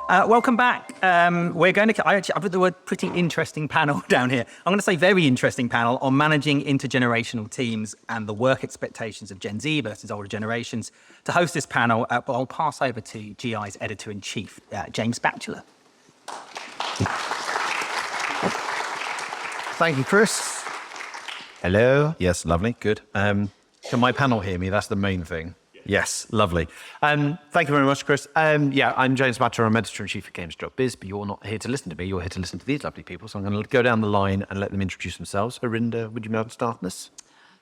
Welcome back. We're going to, I've put the word pretty interesting panel down here. I'm going to say very interesting panel on managing intergenerational teams and the work expectations of Gen Z versus older generations. To host this panel, I'll pass over to GI's editor-in-chief, James Batchelor. Thank you, Chris. Hello. Yes, lovely. Good. Can my panel hear me? That's the main thing. Yes, lovely. Thank you very much, Chris. I'm James Batchelor. I'm editor-in-chief at GamesIndustry.biz, but you're not here to listen to me. You're here to listen to these lovely people. So I'm going to go down the line and let them introduce themselves. Harinder, would you be able to start this?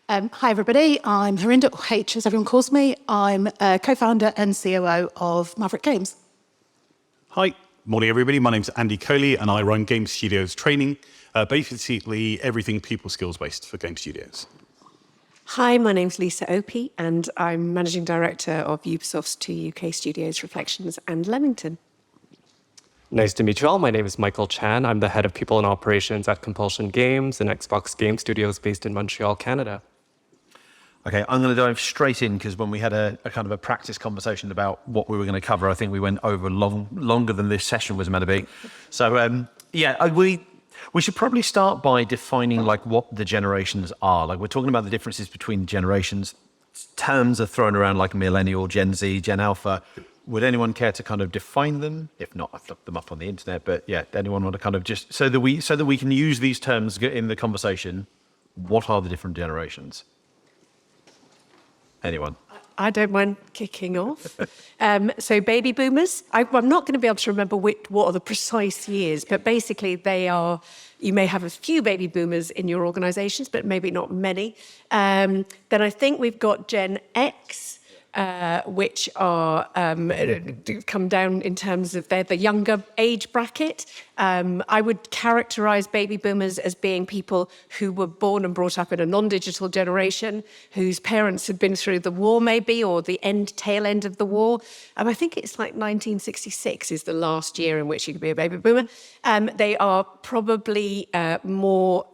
Hi, everybody. I'm Harinder, or H as everyone calls me. I'm co-founder and COO of Maverick Games. Hi. Morning, everybody. My name's Andy Coley, and I run Game Studios training, basically everything people skills based for Game Studios. Hi, my name's Lisa Opie, and I'm Managing Director of Ubisoft's 2 UK studios, Reflections and Leamington. Nice to meet you all. My name is Michael Chan. I'm the head of people and operations at Compulsion Games, an Xbox game studios based in Montreal, Canada. Okay, I'm going to dive straight in because when we had a kind of a practice conversation about what we were going to cover, I think we went over longer than this session was meant to be. So, we should probably start by defining like what the generations are. Like we're talking about the differences between generations. Terms are thrown around like millennial, Gen Z, Gen Alpha. Would anyone care to kind of define them? If not, I've looked them up on the internet. But yeah, anyone want to kind of just so that we can use these terms in the conversation? What are the different generations? Anyone? I don't mind kicking off. So baby boomers, I'm not going to be able to remember what are the precise years, but basically they are, you may have a few baby boomers in your organisations, but maybe not many. Then I think we've got Gen X, which are come down in terms of they're the younger age bracket. I would characterise baby boomers as being people who were born and brought up in a non-digital generation, whose parents had been through the war maybe, or the tail end of the war. I think it's like 1966 is the last year in which you could be a baby boomer. They are probably more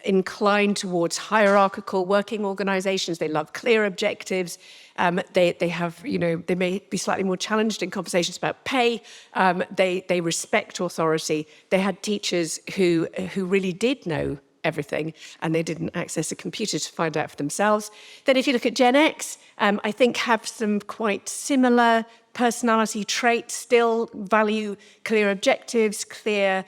inclined towards hierarchical working organisations. They love clear objectives. They have, they may be slightly more challenged in conversations about pay. They respect authority. They had teachers who really did know everything and they didn't access a computer to find out for themselves. Then if you look at Gen X, I think have some quite similar personality traits, still value clear objectives, clear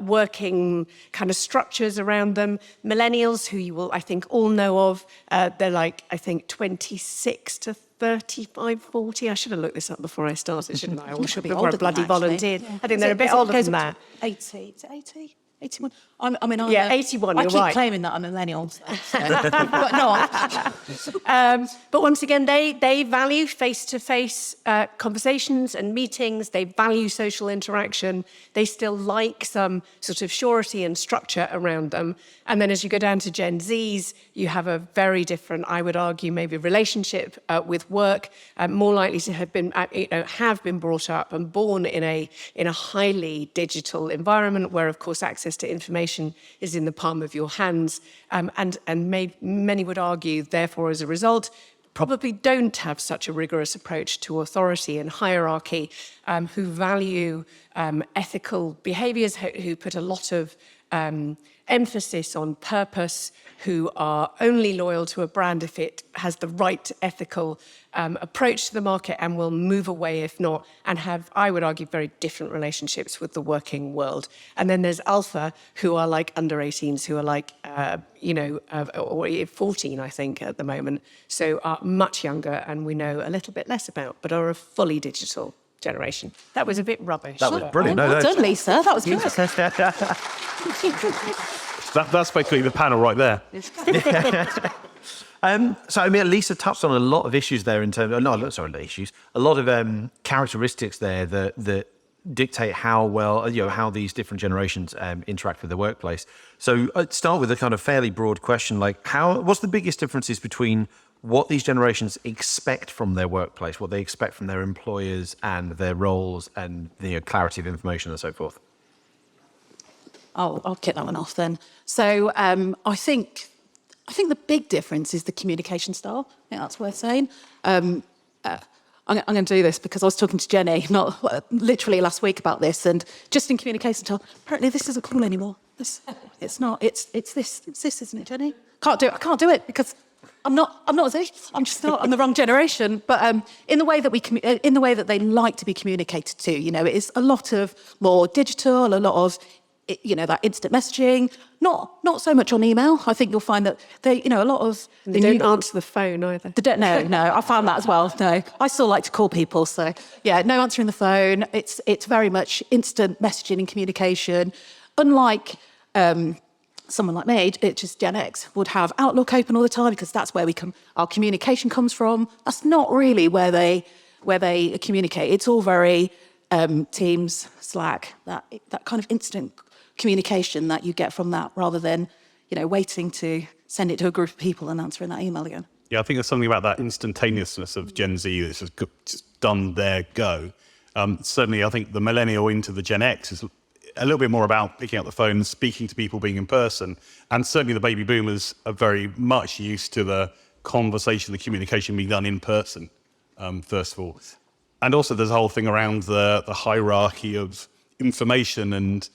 working kind of structures around them. Millennials, who you will, I think, all know of, they're like, I think, 26 to 35, 40. I should have looked this up before I started, shouldn't I? Or should before I bloody volunteered. Yeah. I think they're a bit older than that. 80, is it 80? 81. 81, you're I keep right. claiming that I'm a millennial. But no. But once again, they value face-to-face conversations and meetings. They value social interaction. They still like some sort of surety and structure around them. And then as you go down to Gen Zs, you have a very different, I would argue, maybe relationship with work, more likely to have been brought up and born in a highly digital environment where, of course, access to information is in the palm of your hands. And many would argue, therefore, as a result, probably don't have such a rigorous approach to authority and hierarchy, who value ethical behaviours, who put a lot of emphasis on purpose, who are only loyal to a brand if it has the right ethical approach to the market and will move away if not, and have, I would argue, very different relationships with the working world. And then there's Alpha, who are like under 18s, who are like, or 14, I think, at the moment, so are much younger and we know a little bit less about, but are a fully digital generation. That was a bit rubbish. That was brilliant. Well done, Lisa. That was good. That's basically the panel right there. Lisa touched on a lot of issues there in terms of, a lot of characteristics there that dictate how well, how these different generations interact with the workplace. So I'd start with a kind of fairly broad question, like what's the biggest differences between what these generations expect from their workplace, what they expect from their employers and their roles and the clarity of information and so forth? I'll kick that one off then. So I think the big difference is the communication style. I think that's worth saying. I'm going to do this because I was talking to Jenny, literally last week about this, and just in communication, apparently this isn't cool anymore. It's not. It's this, isn't it, Jenny? Can't do it. I can't do it because I'm not Z. I'm just not. I'm the wrong generation. But in the way that in the way that they like to be communicated to, it is a lot of more digital, a lot of, that instant messaging. Not so much on email. I think you'll find that they, a lot of they don't answer the phone either. No. I found that as well. No, I still like to call people. So yeah, no answering the phone. It's very much instant messaging and communication. Unlike someone like me, it's just Gen X, would have Outlook open all the time because that's where our communication comes from. That's not really where they communicate. It's all very Teams, Slack, that kind of instant communication that you get from that, rather than waiting to send it to a group of people and answering that email again. Yeah, I think there's something about that instantaneousness of Gen Z that's just done their go. Certainly, I think the millennial into the Gen X is a little bit more about picking up the phone, speaking to people, being in person. And certainly the baby boomers are very much used to the conversation, the communication being done in person, first of all. And also there's a whole thing around the hierarchy of information and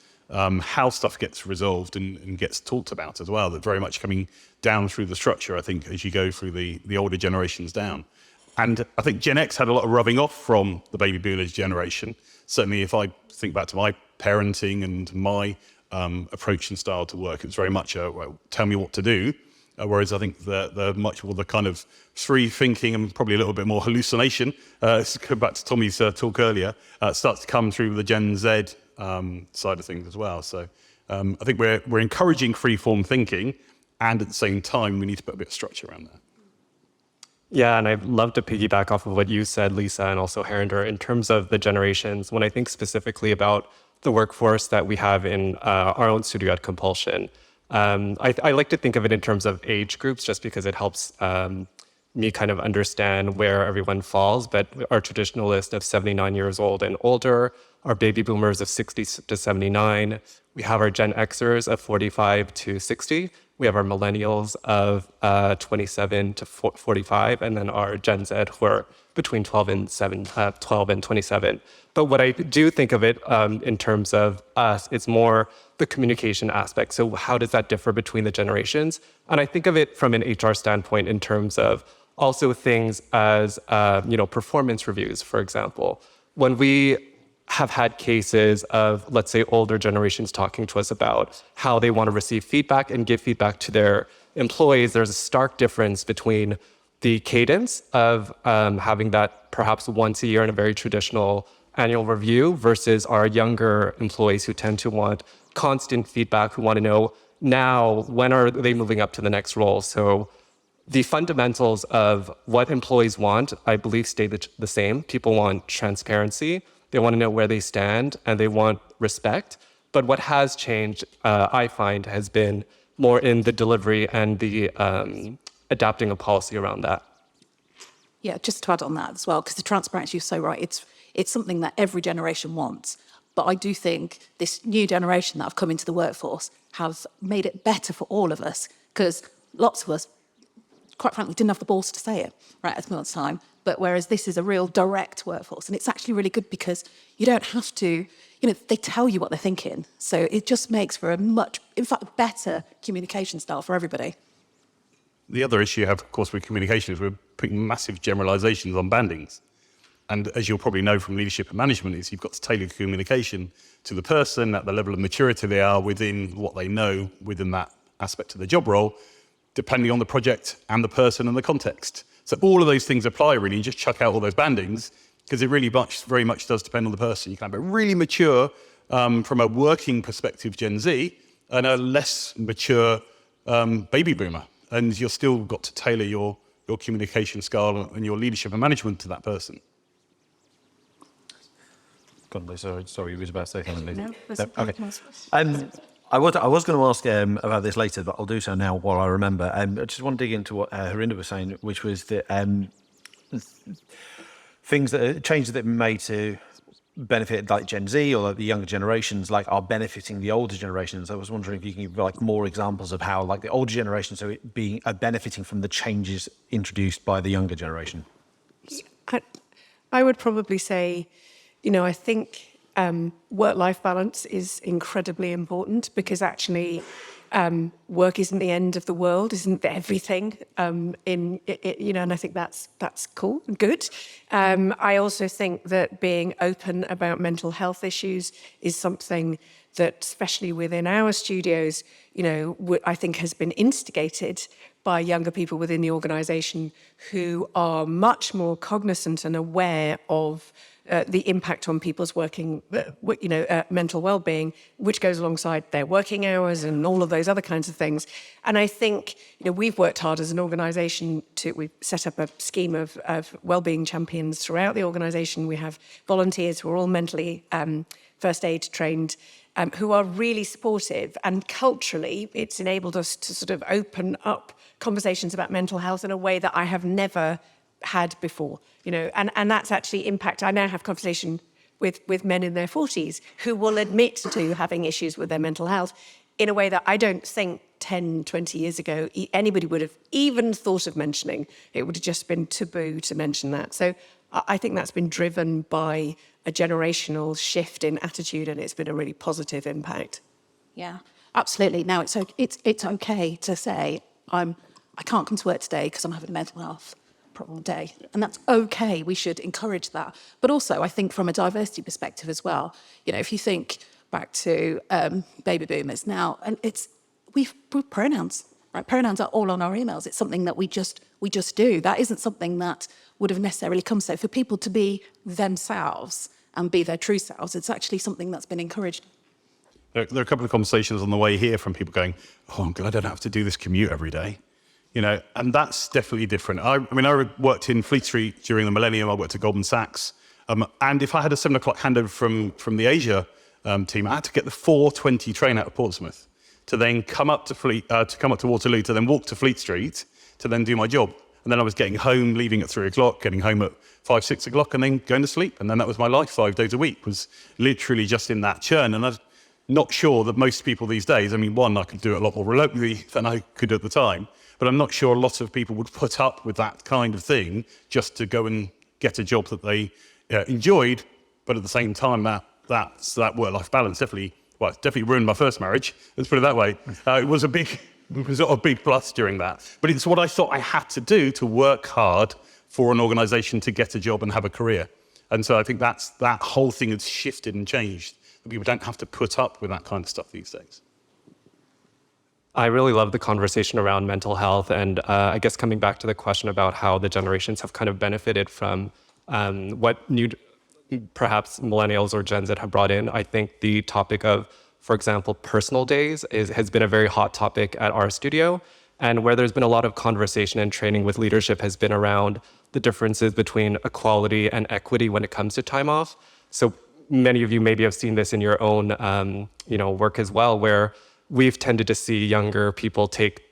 how stuff gets resolved and gets talked about as well. That very much coming down through the structure, I think, as you go through the older generations down. And I think Gen X had a lot of rubbing off from the baby boomers generation. Certainly if I think back to my parenting and my approach and style to work, it was very much tell me what to do. Whereas I think the much more the kind of free thinking and probably a little bit more hallucination, go back to Tommy's talk earlier, starts to come through the Gen Z side of things as well. So I think we're encouraging free-form thinking, and at the same time, we need to put a bit of structure around that. Yeah, and I'd love to piggyback off of what you said, Lisa, and also Harinder, in terms of the generations. When I think specifically about the workforce that we have in our own studio at Compulsion, I like to think of it in terms of age groups, just because it helps me kind of understand where everyone falls. But our traditional list of 79 years old and older, our baby boomers of 60 to 79, we have our Gen Xers of 45 to 60, we have our millennials of 27 to 45, and then our Gen Z who are between 12 and 27. But what I do think of it in terms of us, it's more the communication aspect. So how does that differ between the generations? And I think of it from an HR standpoint in terms of also things as performance reviews, for example. When we have had cases of, let's say, older generations talking to us about how they want to receive feedback and give feedback to their employees, there's a stark difference between the cadence of having that perhaps once a year in a very traditional annual review versus our younger employees who tend to want constant feedback, who want to know now, when are they moving up to the next role? So the fundamentals of what employees want, I believe, stay the same. People want transparency. They want to know where they stand, and they want respect. But what has changed, I find, has been more in the delivery and the adapting a policy around that. Yeah, just to add on that as well, because the transparency, you're so right. It's something that every generation wants. But I do think this new generation that have come into the workforce have made it better for all of us, because lots of us, quite frankly, didn't have the balls to say it right at the moment of time. But whereas this is a real direct workforce, and it's actually really good because you don't have to, they tell you what they're thinking. So it just makes for a much, in fact, better communication style for everybody. The other issue you have, of course, with communication is we're putting massive generalizations on bandings. And as you'll probably know from leadership and management, is you've got to tailor communication to the person at the level of maturity they are within what they know within that aspect of the job role, depending on the project and the person and the context. So all of those things apply, really, and just chuck out all those bandings, because it really very much does depend on the person. You can have a really mature, from a working perspective, Gen Z, and a less mature baby boomer. And you've still got to tailor your communication style and your leadership and management to that person. Sorry, you was about to say something. No, okay. I was going to ask about this later, but I'll do so now while I remember. I just want to dig into what Harinder was saying, which was that changes that have been made to benefit like Gen Z or like the younger generations, like are benefiting the older generations. I was wondering if you can give like more examples of how like the older generations are benefiting from the changes introduced by the younger generation. I would probably say, I think work-life balance is incredibly important, because actually work isn't the end of the world, isn't everything. And I think that's cool and good. I also think that being open about mental health issues is something that, especially within our studios, I think has been instigated by younger people within the organisation who are much more cognizant and aware of the impact on people's working, mental well-being, which goes alongside their working hours and all of those other kinds of things. And I think, we've worked hard as an organisation we've set up a scheme of well-being champions throughout the organisation. We have volunteers who are all mentally first aid trained, who are really supportive. And culturally, it's enabled us to sort of open up conversations about mental health in a way that I have never had before, and that's actually impact. I now have conversation with men in their 40s who will admit to having issues with their mental health in a way that I don't think 10, 20 years ago anybody would have even thought of mentioning. It would have just been taboo to mention that. So I think that's been driven by a generational shift in attitude, and it's been a really positive impact. Yeah, absolutely. Now it's okay to say I can't come to work today because I'm having a mental health problem day, and that's okay. We should encourage that. But also, I think from a diversity perspective as well, if you think back to baby boomers now, and we've pronouns, right? Pronouns are all on our emails. It's something that we just do. That isn't something that would have necessarily come. So for people to be themselves and be their true selves, it's actually something that's been encouraged. There are a couple of conversations on the way here from people going, "Oh, I'm glad I don't have to do this commute every day." And that's definitely different. I worked in Fleet Street during the millennium. I worked at Goldman Sachs. And if I had a 7 o'clock handover from the Asia team, I had to get the 4:20 train out of Portsmouth to then come up to Waterloo, to then walk to Fleet Street, to then do my job. And then I was getting home, leaving at 3 o'clock, getting home at 5, 6 o'clock, and then going to sleep. And then that was my life 5 days a week, was literally just in that churn. And I'm not sure that most people these days, one, I could do it a lot more remotely than I could at the time. But I'm not sure a lot of people would put up with that kind of thing just to go and get a job that they enjoyed. But at the same time, that work-life balance definitely ruined my first marriage. Let's put it that way. It was a big plus during that. But it's what I thought I had to do to work hard for an organisation to get a job and have a career. And so I think that whole thing has shifted and changed. People don't have to put up with that kind of stuff these days. I really love the conversation around mental health, and I guess coming back to the question about how the generations have kind of benefited from what new, perhaps millennials or Gen Z have brought in. I think the topic of, for example, personal days has been a very hot topic at our studio, and where there's been a lot of conversation and training with leadership has been around the differences between equality and equity when it comes to time off. So many of you maybe have seen this in your own work as well, where we've tended to see younger people take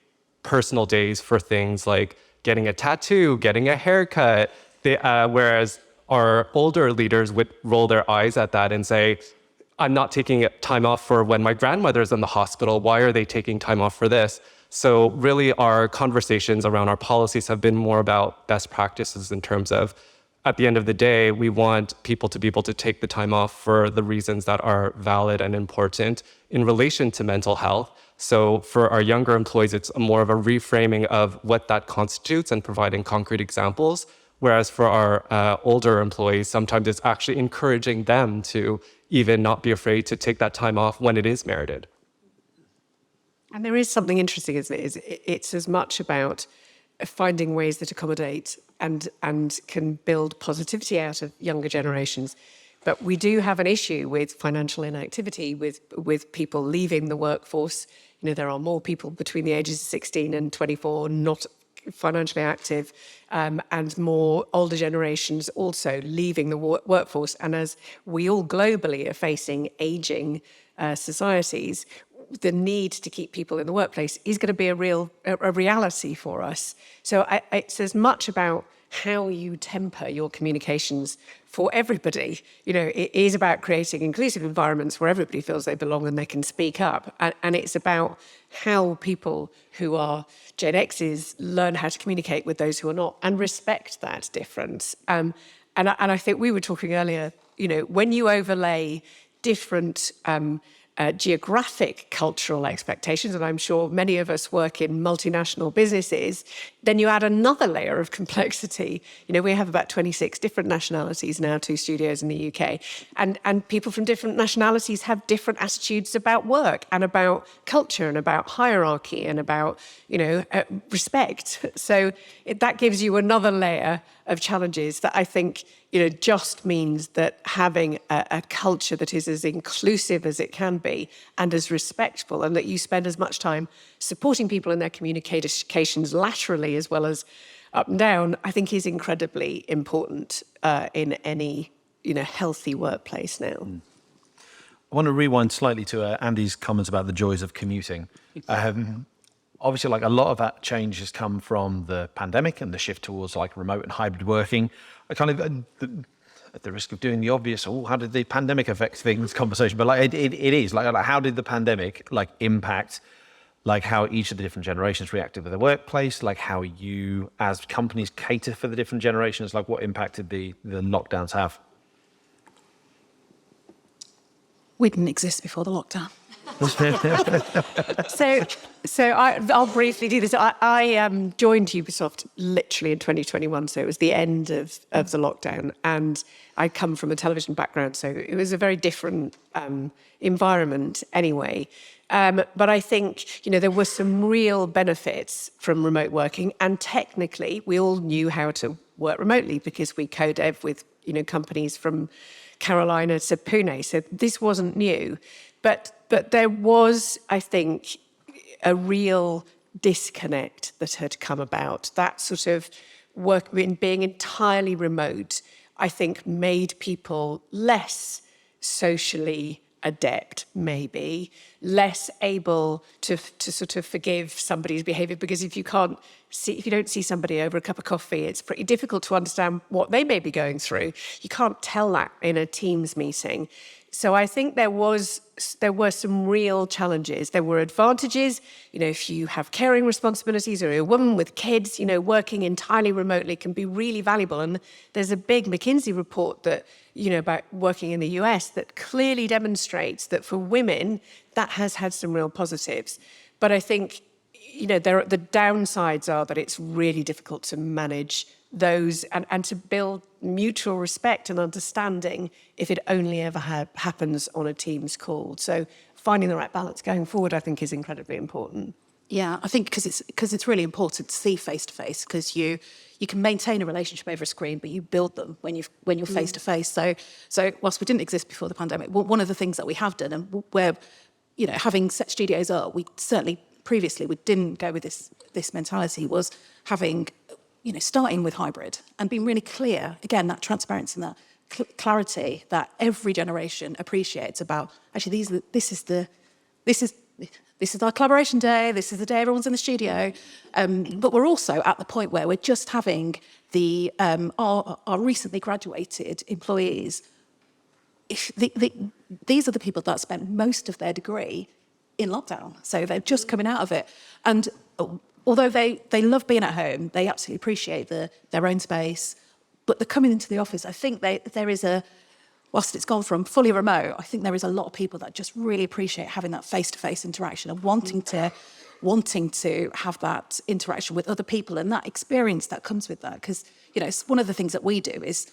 personal days for things like getting a tattoo, getting a haircut, whereas our older leaders would roll their eyes at that and say, I'm not taking time off for when my grandmother's in the hospital. Why are they taking time off for this? So really our conversations around our policies have been more about best practices in terms of, at the end of the day, we want people to be able to take the time off for the reasons that are valid and important in relation to mental health. So for our younger employees, it's more of a reframing of what that constitutes and providing concrete examples. Whereas for our older employees, sometimes it's actually encouraging them to even not be afraid to take that time off when it is merited. And there is something interesting, isn't it? It's as much about finding ways that accommodate and can build positivity out of younger generations. But we do have an issue with financial inactivity, with people leaving the workforce. There are more people between the ages of 16 and 24 not financially active, and more older generations also leaving the workforce. And as we all globally are facing aging societies, the need to keep people in the workplace is going to be a reality for us. So it's as much about how you temper your communications for everybody. It is about creating inclusive environments where everybody feels they belong and they can speak up. And it's about how people who are Gen X's learn how to communicate with those who are not and respect that difference. And And I think we were talking earlier, when you overlay different geographic cultural expectations, and I'm sure many of us work in multinational businesses, then you add another layer of complexity. We have about 26 different nationalities now, 2 studios in the UK, and people from different nationalities have different attitudes about work and about culture and about hierarchy and about, respect. So that gives you another layer of challenges that I think just means that having a culture that is as inclusive as it can be and as respectful, and that you spend as much time supporting people in their communications laterally as well as up and down, I think is incredibly important in any healthy workplace now. I want to rewind slightly to Andy's comments about the joys of commuting. Obviously, a lot of that change has come from the pandemic and the shift towards remote and hybrid working. I kind of, at the risk of doing the obvious, how did the pandemic affect things conversation? But it is how did the pandemic impact how each of the different generations reacted to the workplace, how you as companies cater for the different generations, what impact did the lockdowns have? We didn't exist before the lockdown. So I'll briefly do this. I joined Ubisoft literally in 2021, so it was the end of the lockdown, and I come from a television background, so it was a very different environment anyway. But I think there were some real benefits from remote working, and technically we all knew how to work remotely because we co-dev with companies from Carolina to Pune, so this wasn't new. But there was, I think, a real disconnect that had come about. That sort of work in being entirely remote, I think, made people less socially adept, maybe, less able to sort of forgive somebody's behaviour, because if you don't see somebody over a cup of coffee, it's pretty difficult to understand what they may be going through. You can't tell that in a Teams meeting. So I think there were some real challenges. There were advantages, if you have caring responsibilities or you're a woman with kids, working entirely remotely can be really valuable. And there's a big McKinsey report that, about working in the US that clearly demonstrates that for women, that has had some real positives. But I think, the downsides are that it's really difficult to manage those and to build mutual respect and understanding if it only ever happens on a Teams call. So finding the right balance going forward, I think, is incredibly important. Yeah, I think because it's really important to see face to face, because you can maintain a relationship over a screen, but you build them when you're face to face. So whilst we didn't exist before the pandemic, one of the things that we have done, and where having set studios up, we certainly previously we didn't go with this mentality, was having starting with hybrid and being really clear, again, that transparency and that clarity that every generation appreciates about, actually, this is our collaboration day, this is the day everyone's in the studio. But we're also at the point where we're just having our recently graduated employees. These are the people that spent most of their degree in lockdown. So they're just coming out of it. And although they love being at home, they absolutely appreciate their own space, but they're coming into the office. I think there is whilst it's gone from fully remote, I think there is a lot of people that just really appreciate having that face-to-face interaction and wanting to have that interaction with other people and that experience that comes with that. Because, it's one of the things that we do is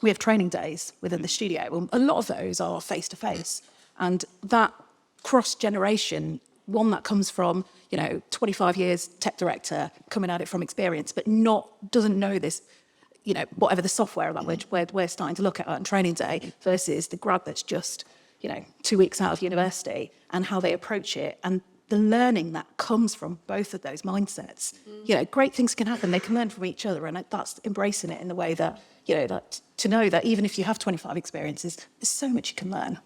we have training days within the studio. Well, a lot of those are face-to-face, and that cross-generation, one that comes from 25 years tech director coming at it from experience, but doesn't know this, whatever the software that we're starting to look at on training day, versus the grad that's just 2 weeks out of university, and how they approach it and the learning that comes from both of those mindsets. Great things can happen. They can learn from each other, and that's embracing it in the way that that to know that even if you have 25 experiences, there's so much you can learn.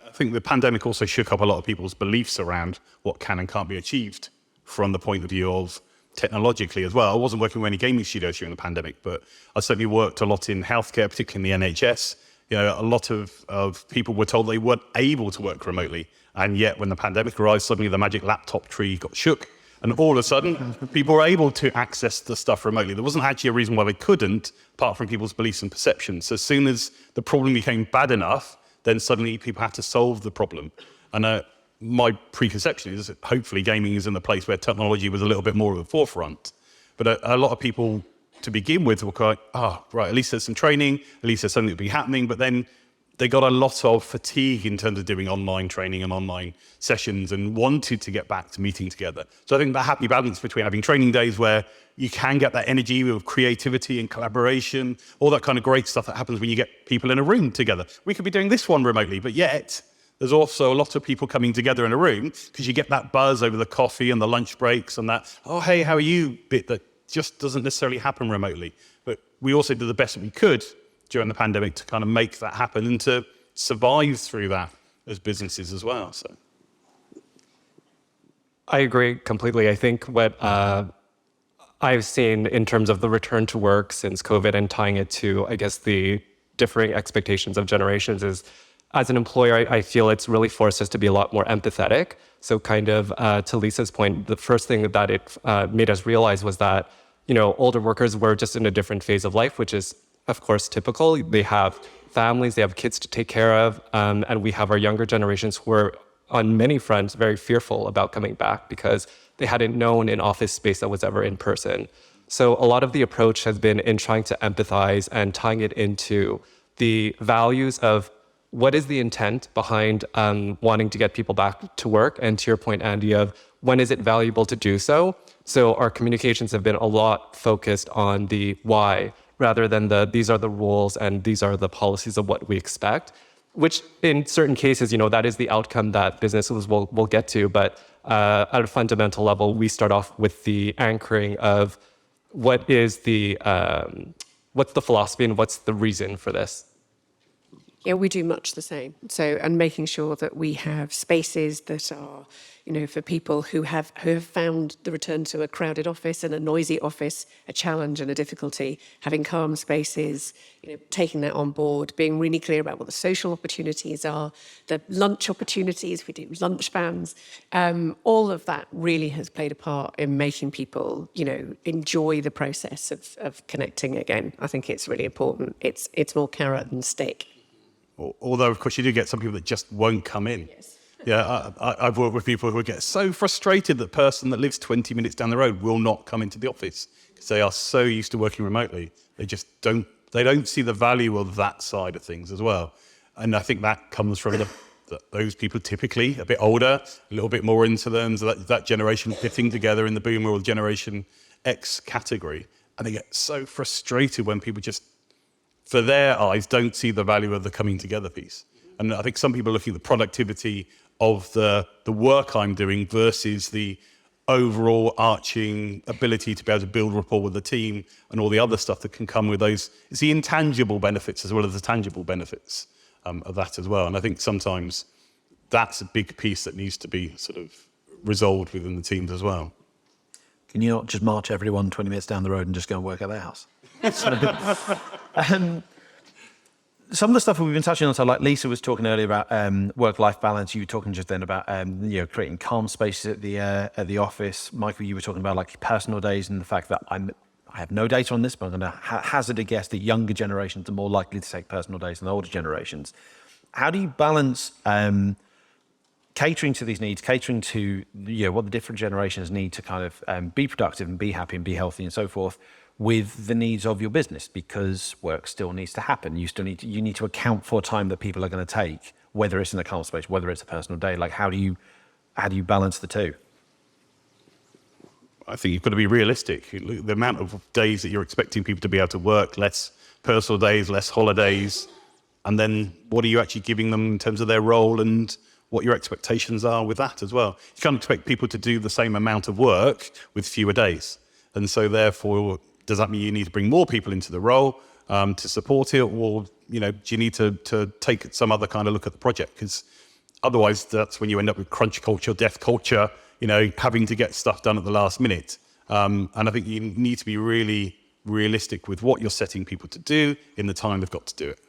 I think the pandemic also shook up a lot of people's beliefs around what can and can't be achieved from the point of view of technologically as well. I wasn't working with any gaming studios during the pandemic, but I certainly worked a lot in healthcare, particularly in the NHS. A lot of people were told they weren't able to work remotely. And yet when the pandemic arrived, suddenly the magic laptop tree got shook And all of a sudden, people were able to access the stuff remotely. There wasn't actually a reason why they couldn't, apart from people's beliefs and perceptions. So as soon as the problem became bad enough, then suddenly people had to solve the problem. And my preconception is that hopefully gaming is in the place where technology was a little bit more at the forefront. But a lot of people, to begin with, were quite, right, at least there's some training, at least there's something that'll be happening. But then they got a lot of fatigue in terms of doing online training and online sessions and wanted to get back to meeting together. So I think that happy balance between having training days where you can get that energy with creativity and collaboration, all that kind of great stuff that happens when you get people in a room together. We could be doing this one remotely, but yet there's also a lot of people coming together in a room because you get that buzz over the coffee and the lunch breaks and that, oh, hey, how are you bit that just doesn't necessarily happen remotely. But we also did the best that we could during the pandemic to kind of make that happen and to survive through that as businesses as well. So I agree completely. I think what I've seen in terms of the return to work since COVID and tying it to, I guess, the differing expectations of generations is, as an employer, I feel it's really forced us to be a lot more empathetic. So kind of to Lisa's point, the first thing that it made us realize was that, older workers were just in a different phase of life, which is, of course, typical. They have families, they have kids to take care of, and we have our younger generations who are, on many fronts, very fearful about coming back because they hadn't known an office space that was ever in person. So a lot of the approach has been in trying to empathize and tying it into the values of what is the intent behind wanting to get people back to work, and to your point, Andy, of when is it valuable to do so. So our communications have been a lot focused on the why, rather than these are the rules and these are the policies of what we expect, which in certain cases, that is the outcome that businesses will get to. But at a fundamental level, we start off with the anchoring of what's the philosophy and what's the reason for this. Yeah, we do much the same. So, and making sure that we have spaces that are, for people who have found the return to a crowded office and a noisy office a challenge and a difficulty, having calm spaces, taking that on board, being really clear about what the social opportunities are, the lunch opportunities, we do lunch bans. All of that really has played a part in making people, enjoy the process of connecting again. I think it's really important. It's more carrot than stick. Although, of course, you do get some people that just won't come in. Yes. Yeah, I've worked with people who get so frustrated that person that lives 20 minutes down the road will not come into the office because they are so used to working remotely. They just don't see the value of that side of things as well. And I think that comes from those people typically a bit older, a little bit more into them, so that generation fitting together in the boomer or Generation X category. And they get so frustrated when people just, for their eyes, don't see the value of the coming together piece. And I think some people are looking at the productivity of the work I'm doing versus the overall arching ability to be able to build rapport with the team and all the other stuff that can come with those. It's the intangible benefits as well as the tangible benefits of that as well. And I think sometimes that's a big piece that needs to be sort of resolved within the teams as well. Can you not just march everyone 20 minutes down the road and just go and work at their house? Some of the stuff we've been touching on, so like Lisa was talking earlier about work-life balance. You were talking just then about creating calm spaces at the office. Michael, you were talking about like personal days and the fact that I have no data on this, but I'm going to hazard a guess that younger generations are more likely to take personal days than older generations. How do you balance catering to these needs, catering to what the different generations need to kind of be productive and be happy and be healthy and so forth, with the needs of your business, because work still needs to happen. You need to account for time that people are going to take, whether it's in a calm space, whether it's a personal day. Like how do you balance the two? I think you've got to be realistic. The amount of days that you're expecting people to be able to work, less personal days, less holidays, and then what are you actually giving them in terms of their role and what your expectations are with that as well. You can't expect people to do the same amount of work with fewer days. And so therefore, does that mean you need to bring more people into the role to support it? Or, do you need to take some other kind of look at the project? Because otherwise, that's when you end up with crunch culture, death culture, having to get stuff done at the last minute. And I think you need to be really realistic with what you're setting people to do in the time they've got to do it.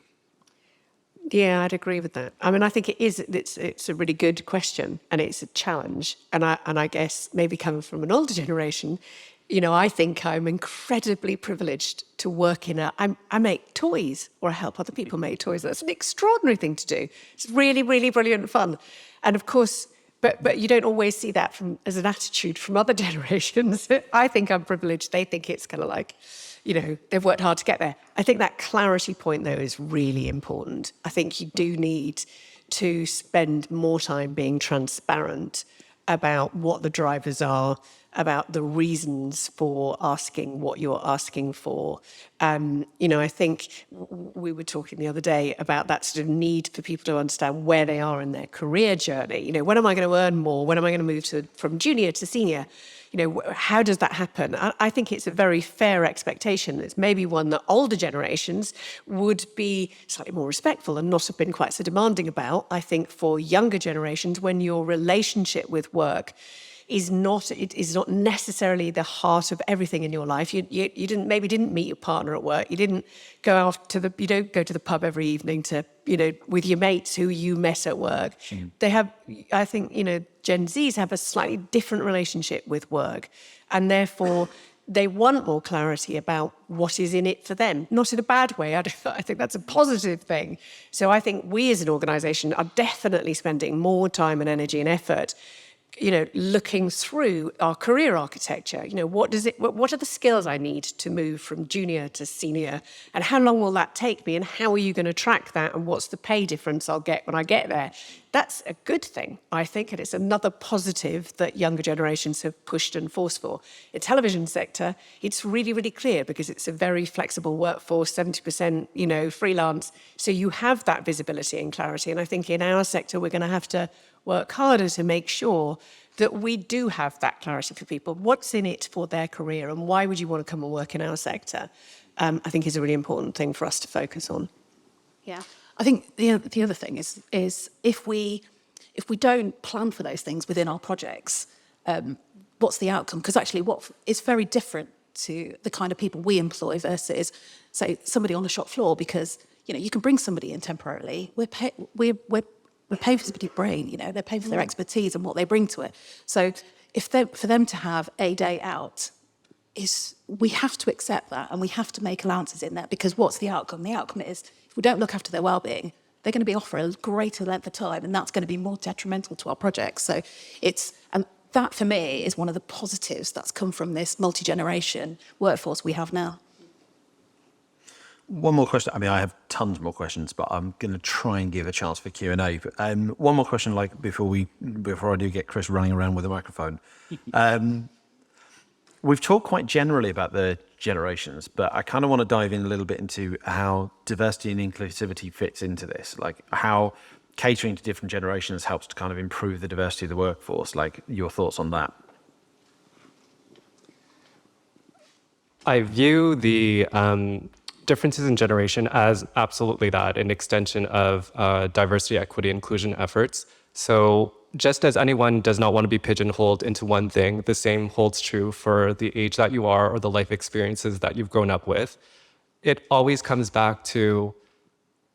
Yeah, I'd agree with that. I mean, I think it's a really good question, and it's a challenge. And I guess maybe coming from an older generation, I think I'm incredibly privileged to work I make toys, or I help other people make toys. That's an extraordinary thing to do. It's really, really brilliant fun. And of course, but you don't always see that as an attitude from other generations. I think I'm privileged. They think it's kind of like, they've worked hard to get there. I think that clarity point, though, is really important. I think you do need to spend more time being transparent about what the drivers are, about the reasons for asking what you're asking for. I think we were talking the other day about that sort of need for people to understand where they are in their career journey. When am I going to earn more? When am I going to move from junior to senior? How does that happen? I think it's a very fair expectation. It's maybe one that older generations would be slightly more respectful and not have been quite so demanding about. I think for younger generations, when your relationship with work is not necessarily the heart of everything in your life. You didn't meet your partner at work. You don't go to the pub every evening with your mates who you met at work. They have, I think, Gen Zs have a slightly different relationship with work, and therefore they want more clarity about what is in it for them. Not in a bad way. I think that's a positive thing. So I think we as an organisation are definitely spending more time and energy and effort looking through our career architecture. What are the skills I need to move from junior to senior, and how long will that take me, and how are you going to track that, and what's the pay difference I'll get when I get there? That's a good thing, I think, and it's another positive that younger generations have pushed and forced for. In the television sector, it's really, really clear because it's a very flexible workforce, 70%, freelance. So you have that visibility and clarity. And I think in our sector, we're going to have to work harder to make sure that we do have that clarity for people. What's in it for their career, and why would you want to come and work in our sector? I think is a really important thing for us to focus on. Yeah, I think the other thing is if we don't plan for those things within our projects, what's the outcome? Because actually, what is very different to the kind of people we employ versus, say, somebody on the shop floor. Because you can bring somebody in temporarily. We're paying for somebody's brain. They're paying for their expertise and what they bring to it. So for them to have a day out, we have to accept that, and we have to make allowances in that, because what's the outcome? The outcome is, if we don't look after their well-being, they're going to be off for a greater length of time, and that's going to be more detrimental to our projects. So and that for me is one of the positives that's come from this multi-generation workforce we have now. One more question. I mean, I have tons more questions, but I'm going to try and give a chance for Q&A. But, one more question, before I do get Chris running around with a microphone. We've talked quite generally about the generations, but I kind of want to dive in a little bit into how diversity and inclusivity fits into this, like how catering to different generations helps to kind of improve the diversity of the workforce. Like, your thoughts on that? I view the differences in generation as absolutely that, an extension of diversity, equity, inclusion efforts. So just as anyone does not want to be pigeonholed into one thing, the same holds true for the age that you are or the life experiences that you've grown up with. It always comes back to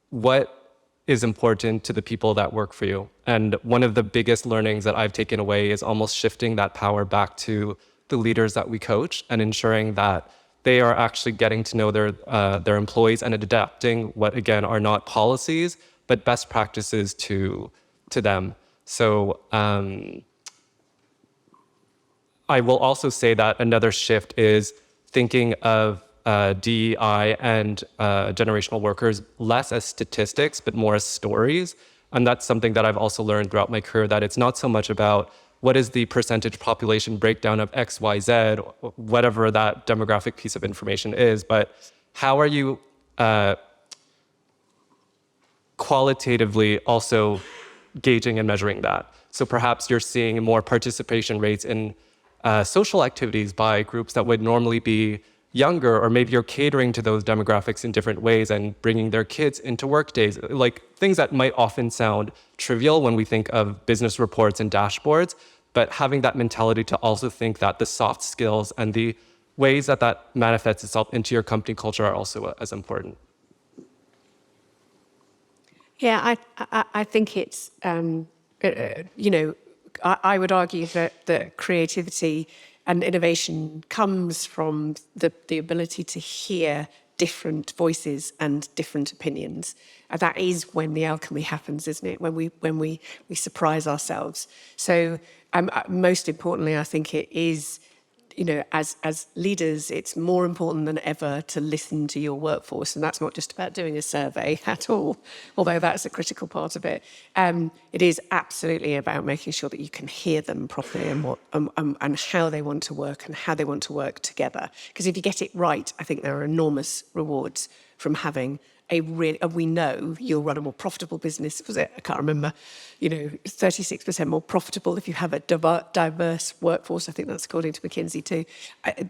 what is important to the people that work for you. And one of the biggest learnings that I've taken away is almost shifting that power back to the leaders that we coach and ensuring that they are actually getting to know their employees and adapting what, again, are not policies, but best practices to them. So I will also say that another shift is thinking of DEI and generational workers less as statistics, but more as stories. And that's something that I've also learned throughout my career, that it's not so much about what is the percentage population breakdown of X, Y, Z, whatever that demographic piece of information is, but how are you qualitatively also gauging and measuring that? So perhaps you're seeing more participation rates in social activities by groups that would normally be younger, or maybe you're catering to those demographics in different ways and bringing their kids into work days, like things that might often sound trivial when we think of business reports and dashboards, but having that mentality to also think that the soft skills and the ways that that manifests itself into your company culture are also as important. Yeah, I think it's, you know, I would argue that creativity and innovation comes from the ability to hear different voices and different opinions. And that is when the alchemy happens, isn't it? When we surprise ourselves. So most importantly, I think it is, you know, as leaders, it's more important than ever to listen to your workforce. And that's not just about doing a survey at all, although that's a critical part of it. It is absolutely about making sure that you can hear them properly and and how they want to work and how they want to work together. Because if you get it right, I think there are enormous rewards from having we know you'll run a more profitable business. Was it? I can't remember. You know, 36% more profitable if you have a diverse workforce. I think that's according to McKinsey too.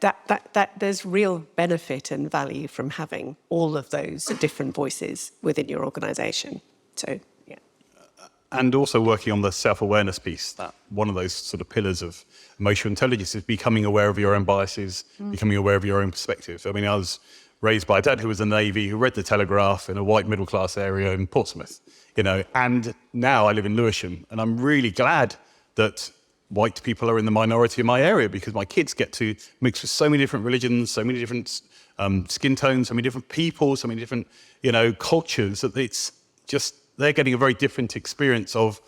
That there's real benefit and value from having all of those different voices within your organisation. So, yeah. And also working on the self-awareness piece, that one of those sort of pillars of emotional intelligence is becoming aware of your own biases, becoming aware of your own perspective. I mean, I was raised by a dad who was in the Navy, who read the Telegraph in a white middle-class area in Portsmouth, you know, and now I live in Lewisham, and I'm really glad that white people are in the minority in my area, because my kids get to mix with so many different religions, so many different skin tones, so many different people, so many different, you know, cultures, that it's just, they're getting a very different experience of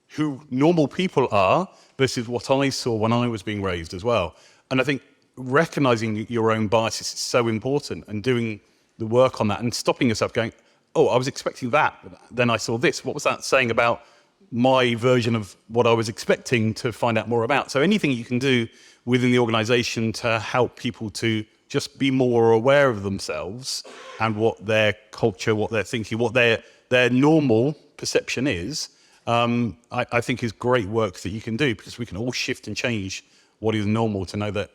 who normal people are versus what I saw when I was being raised as well. And I think recognizing your own biases is so important, and doing the work on that and stopping yourself going, oh, I was expecting that, but then I saw this. What was that saying about my version of what I was expecting to find out more about? So anything you can do within the organization to help people to just be more aware of themselves and what their culture, what they're thinking, what their normal perception is, I think is great work that you can do, because we can all shift and change what is normal to know that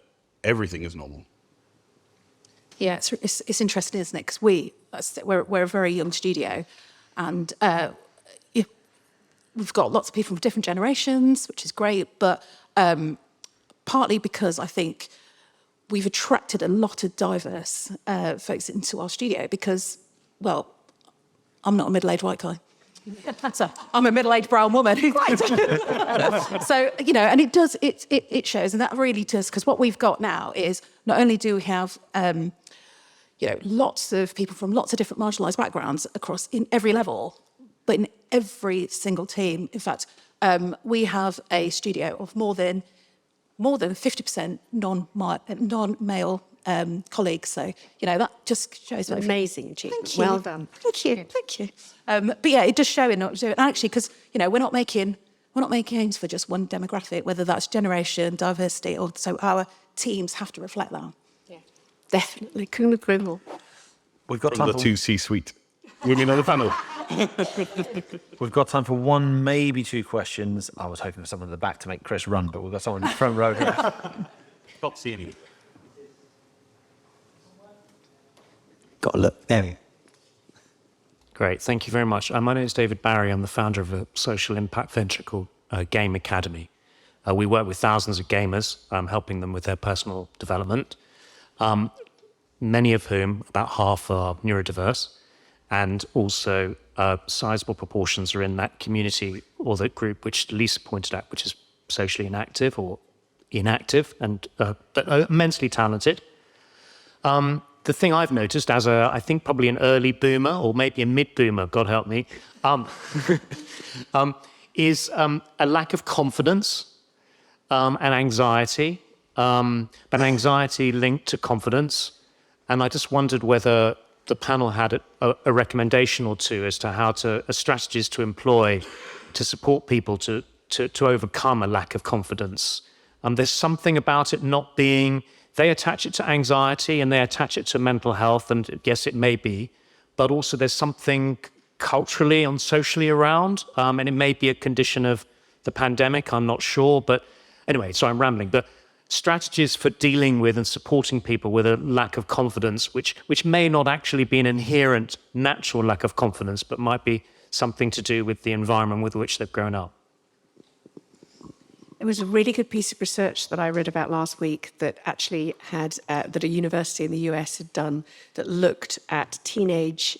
everything is normal. Yeah, it's interesting, isn't it? Because we're a very young studio, and we've got lots of people from different generations, which is great. But partly because I think we've attracted a lot of diverse folks into our studio, because, well, I'm not a middle-aged white guy. So I'm a middle-aged brown woman. So, you know, and it shows, and that really does, because what we've got now is not only do we have, you know, lots of people from lots of different marginalised backgrounds across in every level, but in every single team. In fact, we have a studio of more than 50% non-male colleagues. So, you know, that just shows Amazing achievement. Well done. Thank you. But yeah, it does show in what we're doing. Actually, because, you know, we're not making games for just one demographic, whether that's generation, diversity, or so our teams have to reflect that. Yeah, definitely. Couldn't agree more. We've got From time the for, two C-suite women on the panel. we've got time for one, maybe two questions. I was hoping for someone at the back to make Chris run, but we've got someone in the front row here. Can't see anyone. Got to look. There we go. Great, thank you very much. My name is David Barry. I'm the founder of a social impact venture called Game Academy. We work with thousands of gamers, helping them with their personal development, many of whom, about half, are neurodiverse, and also sizable proportions are in that community or that group which Lisa pointed out, which is socially inactive or inactive, and but immensely talented. The thing I've noticed as I think probably an early boomer or maybe a mid-boomer, God help me, is a lack of confidence and anxiety, but anxiety linked to confidence. And I just wondered whether the panel had a recommendation or two as to how strategies to employ to support people to overcome a lack of confidence. There's something about it not being. They attach it to anxiety and they attach it to mental health, and yes, it may be, but also there's something culturally and socially around, and it may be a condition of the pandemic, I'm not sure, but anyway, so I'm rambling, but strategies for dealing with and supporting people with a lack of confidence, which may not actually be an inherent natural lack of confidence, but might be something to do with the environment with which they've grown up. It was a really good piece of research that I read about last week that actually had, that a university in the US had done, that looked at teenage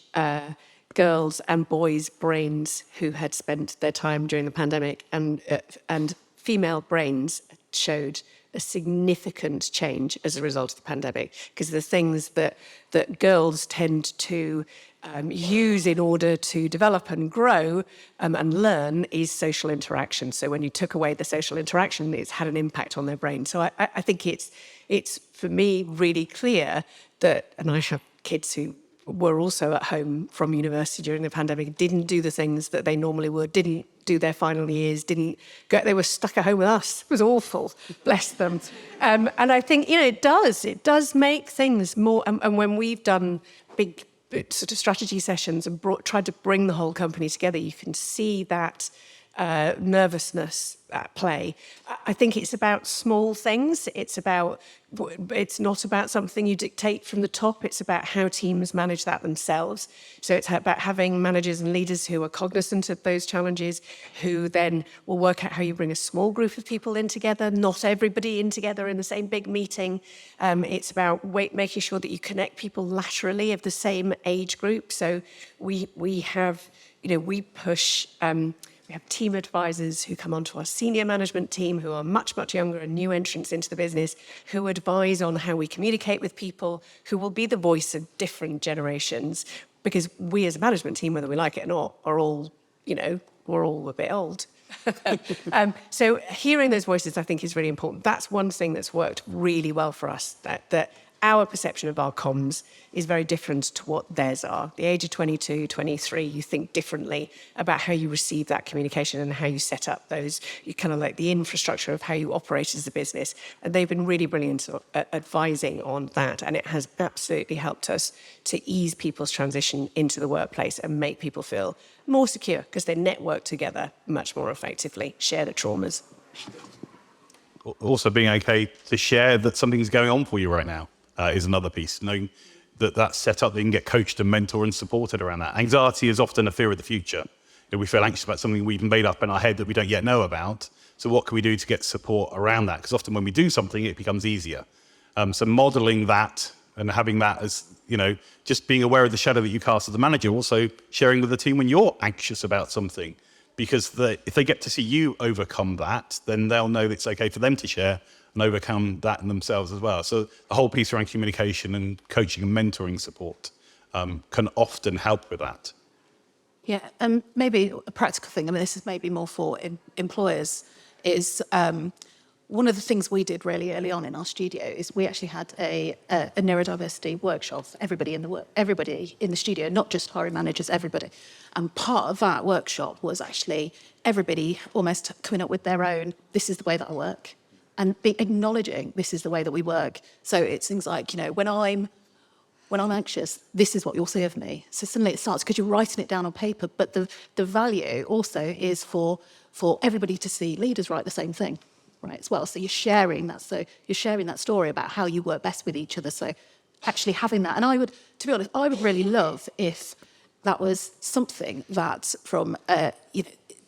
girls and boys' brains who had spent their time during the pandemic, and female brains showed a significant change as a result of the pandemic, because the things that girls tend to use in order to develop and grow and learn is social interaction. So when you took away the social interaction, it's had an impact on their brain. So I think it's for me really clear that, and I have kids who were also at home from university during the pandemic, didn't do the things that they normally would, didn't do their final years, didn't go, they were stuck at home with us. It was awful, bless them. And I think, it does make things more, and when we've done big sort of strategy sessions and tried to bring the whole company together, you can see that nervousness at play. I think it's about small things. It's not about something you dictate from the top. It's about how teams manage that themselves. So it's about having managers and leaders who are cognizant of those challenges, who then will work out how you bring a small group of people in together, not everybody in together in the same big meeting. It's about making sure that you connect people laterally of the same age group. So we have, we push. We have team advisors who come onto our senior management team who are much, much younger and new entrants into the business, who advise on how we communicate with people, who will be the voice of different generations, because we as a management team, whether we like it or not, are all, we're all a bit old. So hearing those voices, I think, is really important. That's one thing that's worked really well for us, that our perception of our comms is very different to what theirs are. The age of 22, 23, you think differently about how you receive that communication and how you set up those, you kind of like the infrastructure of how you operate as a business. And they've been really brilliant at advising on that. And it has absolutely helped us to ease people's transition into the workplace and make people feel more secure, because they network together much more effectively, share the traumas. Also being okay to share that something's going on for you right now. Is another piece, knowing that that's set up, that you can get coached and mentored and supported around that. Anxiety is often a fear of the future. We feel anxious about something we've made up in our head that we don't yet know about. So what can we do to get support around that? Because often when we do something, it becomes easier. So modeling that and having that as, just being aware of the shadow that you cast as a manager, also sharing with the team when you're anxious about something. Because if they get to see you overcome that, then they'll know that it's okay for them to share and overcome that in themselves as well. So the whole piece around communication and coaching and mentoring support can often help with that. Yeah, and maybe a practical thing, this is maybe more for employers, is one of the things we did really early on in our studio is we actually had a neurodiversity workshop for everybody in the studio, not just hiring managers, everybody. And part of that workshop was actually everybody almost coming up with their own, this is the way that I work, and acknowledging this is the way that we work. So it's things like, when I'm anxious, this is what you'll see of me. So suddenly it starts, because you're writing it down on paper, but the value also is for everybody to see leaders write the same thing, right, as well. So you're sharing that. So you're sharing that story about how you work best with each other. So actually having that, and to be honest, I would really love if that was something that from,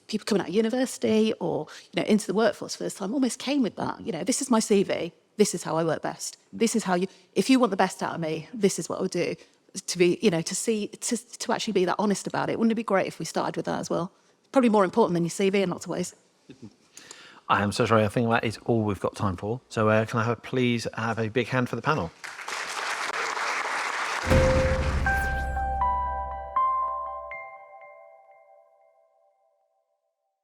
people coming out of university or, into the workforce for this time almost came with that. This is my CV. This is how I work best. This is how if you want the best out of me, this is what I'll do. To be, to actually be that honest about it. Wouldn't it be great if we started with that as well? Probably more important than your CV in lots of ways. I am so sorry. I think that is all we've got time for. So can I please have a big hand for the panel?